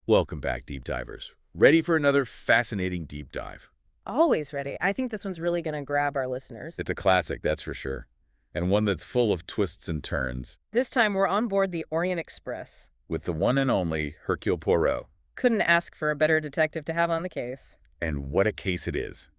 Welcome back, deep divers. Ready for another fascinating deep dive? Always ready. I think this one's really going to grab our listeners. It's a classic, that's for sure, and one that's full of twists and turns, This time we're on board the Orient Express. with the one and only Hercule Poirot. Couldn't ask for a better detective to have on the case. And what a case it is.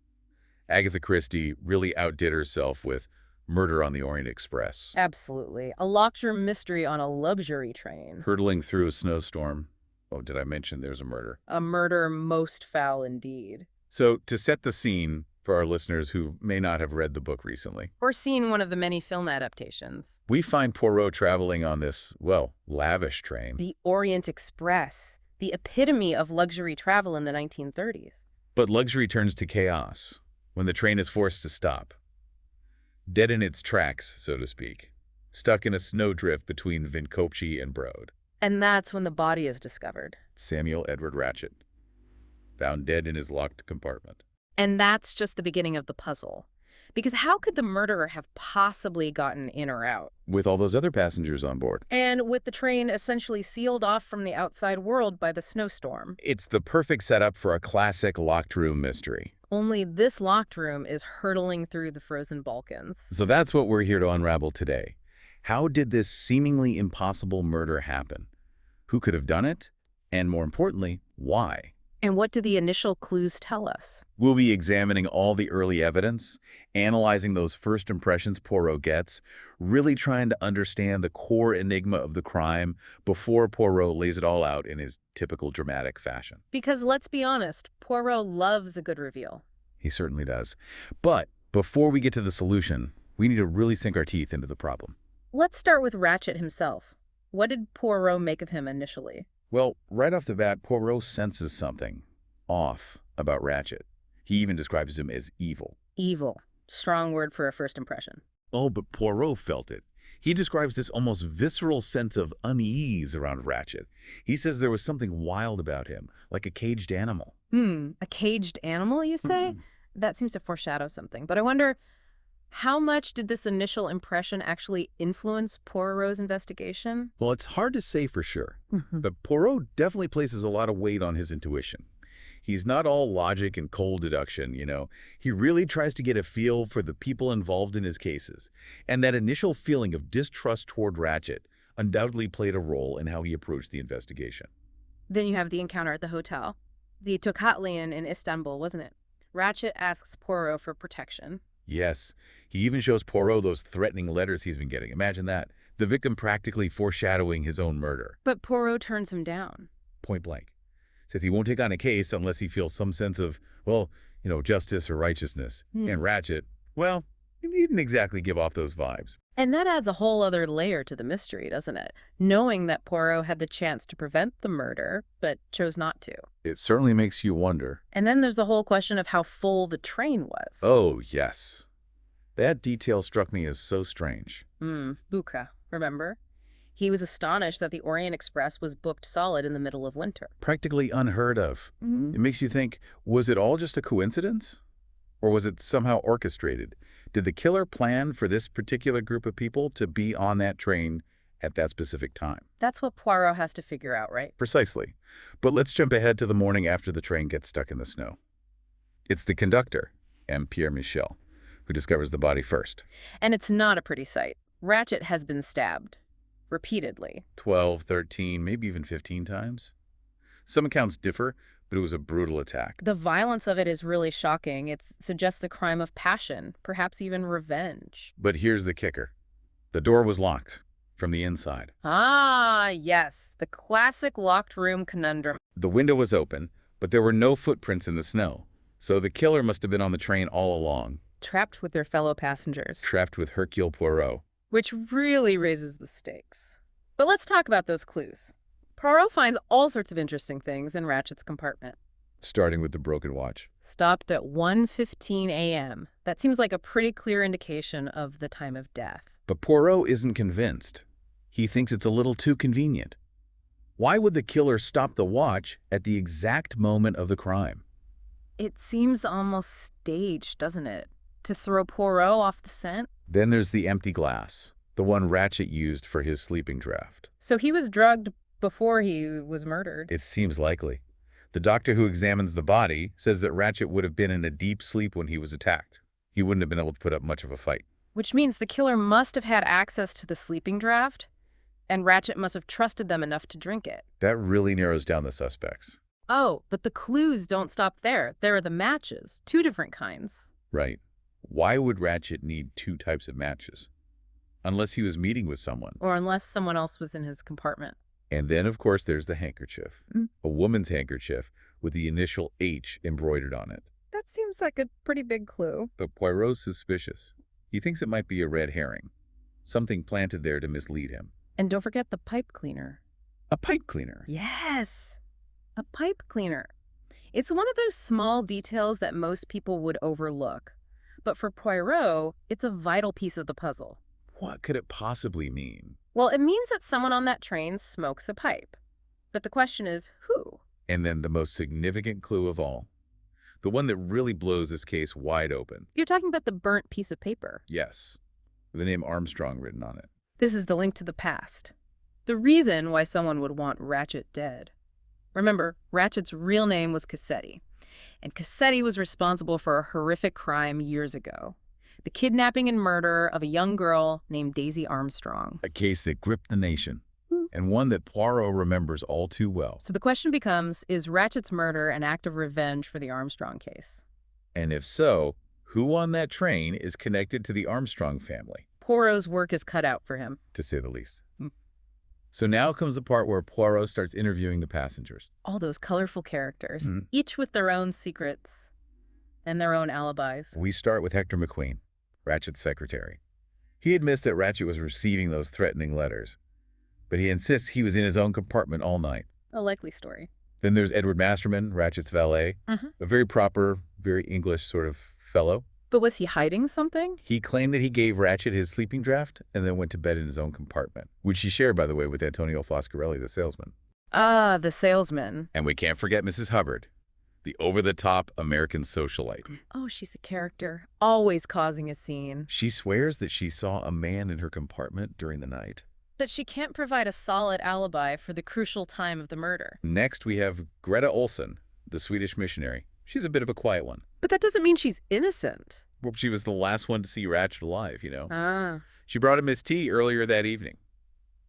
Agatha Christie really outdid herself with Murder on the Orient Express, Absolutely. A locked room mystery on a luxury train. hurtling through a snowstorm. Oh, did I mention there's a murder? A murder most foul indeed. So, to set the scene for our listeners who may not have read the book recently, Or seen one of the many film adaptations. we find Poirot traveling on this, well, lavish train. The Orient Express, the epitome of luxury travel in the 1930s. But luxury turns to chaos when the train is forced to stop. Dead in its tracks, so to speak. Stuck in a snowdrift between Vinkopci and Broad. And that's when the body is discovered. Samuel Edward Ratchett, found dead in his locked compartment. And that's just the beginning of the puzzle. Because how could the murderer have possibly gotten in or out? With all those other passengers on board. And with the train essentially sealed off from the outside world by the snowstorm. It's the perfect setup for a classic locked room mystery. Only this locked room is hurtling through the frozen Balkans. So that's what we're here to unravel today. How did this seemingly impossible murder happen? Who could have done it? And more importantly, why? And what do the initial clues tell us? We'll be examining all the early evidence, analyzing those first impressions Poirot gets, really trying to understand the core enigma of the crime before Poirot lays it all out in his typical dramatic fashion. Because let's be honest, Poirot loves a good reveal. He certainly does. But before we get to the solution, we need to really sink our teeth into the problem. Let's start with Ratchett himself. What did Poirot make of him initially? Well, right off the bat, Poirot senses something off about Ratchett. He even describes him as evil. Evil. Strong word for a first impression. Oh, but Poirot felt it. He describes this almost visceral sense of unease around Ratchett. He says there was something wild about him, like a caged animal. A caged animal, you say? That seems to foreshadow something. But I wonder, how much did this initial impression actually influence Poirot's investigation? Well, it's hard to say for sure, but Poirot definitely places a lot of weight on his intuition. He's not all logic and cold deduction, you know. He really tries to get a feel for the people involved in his cases. And that initial feeling of distrust toward Ratchett undoubtedly played a role in how he approached the investigation. Then you have the encounter at the hotel. The Tokatlian in Istanbul, wasn't it? Ratchett asks Poirot for protection. Yes, he even shows Poirot those threatening letters he's been getting. Imagine that. The victim practically foreshadowing his own murder. But Poirot turns him down. Point blank. Says he won't take on a case unless he feels some sense of, well, justice or righteousness. And Ratchett, well, he didn't exactly give off those vibes. And that adds a whole other layer to the mystery, doesn't it? Knowing that Poirot had the chance to prevent the murder, but chose not to. It certainly makes you wonder. And then there's the whole question of how full the train was. Oh, yes. That detail struck me as so strange. Buka, remember? He was astonished that the Orient Express was booked solid in the middle of winter. Practically unheard of. It makes you think, was it all just a coincidence? Or was it somehow orchestrated? Did the killer plan for this particular group of people to be on that train at that specific time? That's what Poirot has to figure out, right? Precisely. But let's jump ahead to the morning after the train gets stuck in the snow. It's the conductor, M. Pierre Michel, who discovers the body first. And it's not a pretty sight. Ratchett has been stabbed. Repeatedly. 12, 13, maybe even 15 times. Some accounts differ, but it was a brutal attack. The violence of it is really shocking. It suggests a crime of passion, perhaps even revenge. But here's the kicker. The door was locked from the inside. Ah, yes. The classic locked room conundrum. The window was open, but there were no footprints in the snow. So the killer must have been on the train all along. Trapped with their fellow passengers. Trapped with Hercule Poirot. Which really raises the stakes. But let's talk about those clues. Poirot finds all sorts of interesting things in Ratchett's compartment. Starting with the broken watch. Stopped at 1:15 a.m. That seems like a pretty clear indication of the time of death. But Poirot isn't convinced. He thinks it's a little too convenient. Why would the killer stop the watch at the exact moment of the crime? It seems almost staged, doesn't it? To throw Poirot off the scent? Then there's the empty glass, the one Ratchett used for his sleeping draft. So he was drugged before he was murdered. It seems likely. The doctor who examines the body says that Ratchett would have been in a deep sleep when he was attacked. He wouldn't have been able to put up much of a fight. Which means the killer must have had access to the sleeping draft, and Ratchett must have trusted them enough to drink it. That really narrows down the suspects. Oh, but the clues don't stop there. There are the matches, 2 different kinds. Right. Why would Ratchett need 2 types of matches? Unless he was meeting with someone. Or unless someone else was in his compartment. And then, of course, there's the handkerchief. A woman's handkerchief with the initial H embroidered on it. That seems like a pretty big clue. But Poirot's suspicious. He thinks it might be a red herring. Something planted there to mislead him. And don't forget the pipe cleaner. A pipe cleaner? Yes, a pipe cleaner. It's one of those small details that most people would overlook. But for Poirot, it's a vital piece of the puzzle. What could it possibly mean? Well, it means that someone on that train smokes a pipe. But the question is, who? And then the most significant clue of all. The one that really blows this case wide open. You're talking about the burnt piece of paper. Yes. With the name Armstrong written on it. This is the link to the past. The reason why someone would want Ratchett dead. Remember, Ratchett's real name was Cassetti. And Cassetti was responsible for a horrific crime years ago. The kidnapping and murder of a young girl named Daisy Armstrong. A case that gripped the nation. And one that Poirot remembers all too well. So the question becomes, is Ratchett's murder an act of revenge for the Armstrong case? And if so, who on that train is connected to the Armstrong family? Poirot's work is cut out for him. To say the least. So now comes the part where Poirot starts interviewing the passengers. All those colorful characters, each with their own secrets and their own alibis. We start with Hector McQueen, Ratchett's secretary. He admits that Ratchett was receiving those threatening letters, but he insists he was in his own compartment all night. A likely story. Then there's Edward Masterman, Ratchett's valet, a very proper, very English sort of fellow. But was he hiding something? He claimed that he gave Ratchett his sleeping draft and then went to bed in his own compartment, which he shared, by the way, with Antonio Foscarelli, the salesman. Ah, the salesman. And we can't forget Mrs. Hubbard, the over-the-top American socialite. Oh, she's a character, always causing a scene. She swears that she saw a man in her compartment during the night. But she can't provide a solid alibi for the crucial time of the murder. Next, we have Greta Olson, the Swedish missionary. She's a bit of a quiet one. But that doesn't mean she's innocent. Well, she was the last one to see Ratchett alive, you know. Ah. She brought him his tea earlier that evening.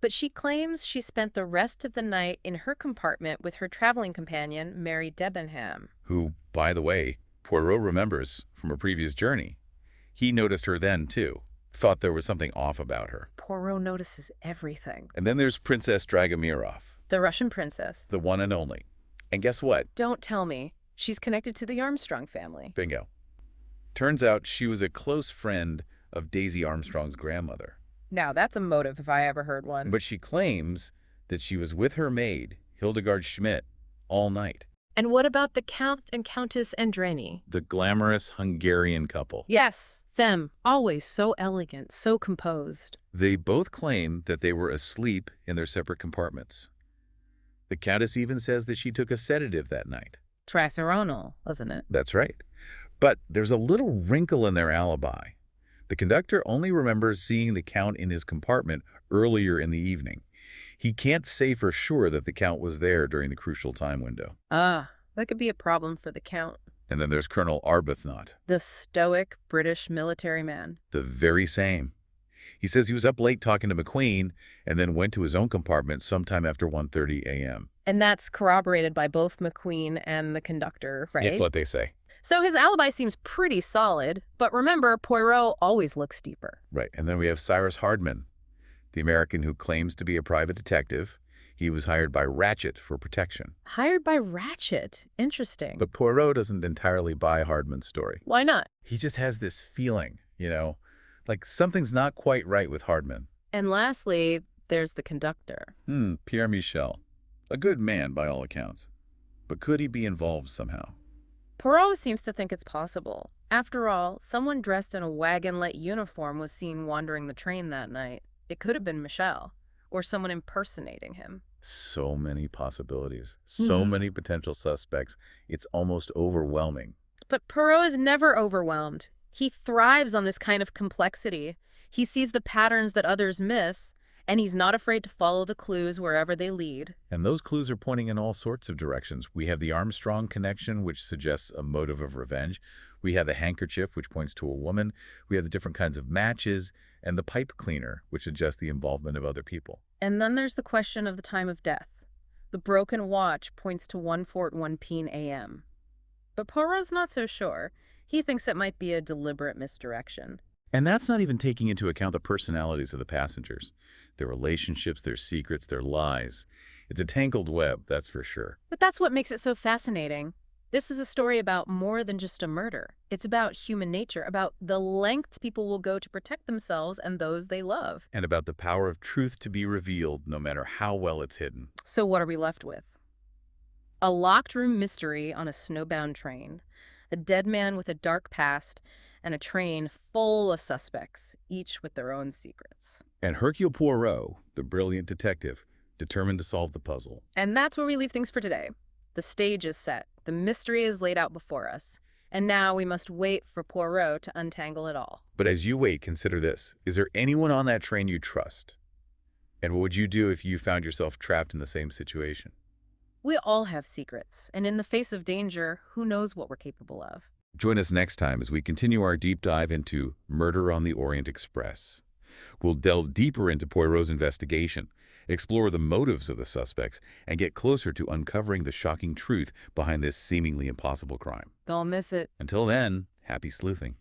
But she claims she spent the rest of the night in her compartment with her traveling companion, Mary Debenham. Who, by the way, Poirot remembers from a previous journey. He noticed her then, too. Thought there was something off about her. Poirot notices everything. And then there's Princess Dragomirov. The Russian princess. The one and only. And guess what? Don't tell me. She's connected to the Armstrong family. Bingo. Turns out she was a close friend of Daisy Armstrong's grandmother. Now, that's a motive if I ever heard one. But she claims that she was with her maid, Hildegard Schmidt, all night. And what about the Count and Countess Andreni? The glamorous Hungarian couple. Yes, them. Always so elegant, so composed. They both claim that they were asleep in their separate compartments. The Countess even says that she took a sedative that night. Trisaronal, wasn't it? That's right. But there's a little wrinkle in their alibi. The conductor only remembers seeing the Count in his compartment earlier in the evening. He can't say for sure that the Count was there during the crucial time window. Ah, that could be a problem for the Count. And then there's Colonel Arbuthnot. The stoic British military man. The very same. He says he was up late talking to McQueen and then went to his own compartment sometime after 1:30 a.m. And that's corroborated by both McQueen and the conductor, right? That's what they say. So his alibi seems pretty solid, but remember, Poirot always looks deeper. Right, and then we have Cyrus Hardman, the American who claims to be a private detective. He was hired by Ratchett for protection. Hired by Ratchett? Interesting. But Poirot doesn't entirely buy Hardman's story. Why not? He just has this feeling, you know, like something's not quite right with Hardman. And lastly, there's the conductor. Pierre Michel. A good man by all accounts. But could he be involved somehow? Poirot seems to think it's possible. After all, someone dressed in a wagon-let uniform was seen wandering the train that night. It could have been Michel, or someone impersonating him. So many possibilities. So many potential suspects. It's almost overwhelming. But Poirot is never overwhelmed. He thrives on this kind of complexity. He sees the patterns that others miss, And he's not afraid to follow the clues wherever they lead. And those clues are pointing in all sorts of directions. We have the Armstrong connection, which suggests a motive of revenge. We have the handkerchief, which points to a woman. We have the different kinds of matches, and the pipe cleaner, which suggests the involvement of other people. And then there's the question of the time of death. The broken watch points to 1:41 a.m. But Poirot's not so sure. He thinks it might be a deliberate misdirection. And that's not even taking into account the personalities of the passengers, their relationships, their secrets, their lies. It's a tangled web, that's for sure. But that's what makes it so fascinating. This is a story about more than just a murder. It's about human nature, about the lengths people will go to protect themselves and those they love. And about the power of truth to be revealed, no matter how well it's hidden. So what are we left with? A locked room mystery on a snowbound train, a dead man with a dark past, and a train full of suspects, each with their own secrets. And Hercule Poirot, the brilliant detective, determined to solve the puzzle. And that's where we leave things for today. The stage is set, the mystery is laid out before us, and now we must wait for Poirot to untangle it all. But as you wait, consider this. Is there anyone on that train you trust? And what would you do if you found yourself trapped in the same situation? We all have secrets, and in the face of danger, who knows what we're capable of? Join us next time as we continue our deep dive into Murder on the Orient Express. We'll delve deeper into Poirot's investigation, explore the motives of the suspects, and get closer to uncovering the shocking truth behind this seemingly impossible crime. Don't miss it. Until then, happy sleuthing.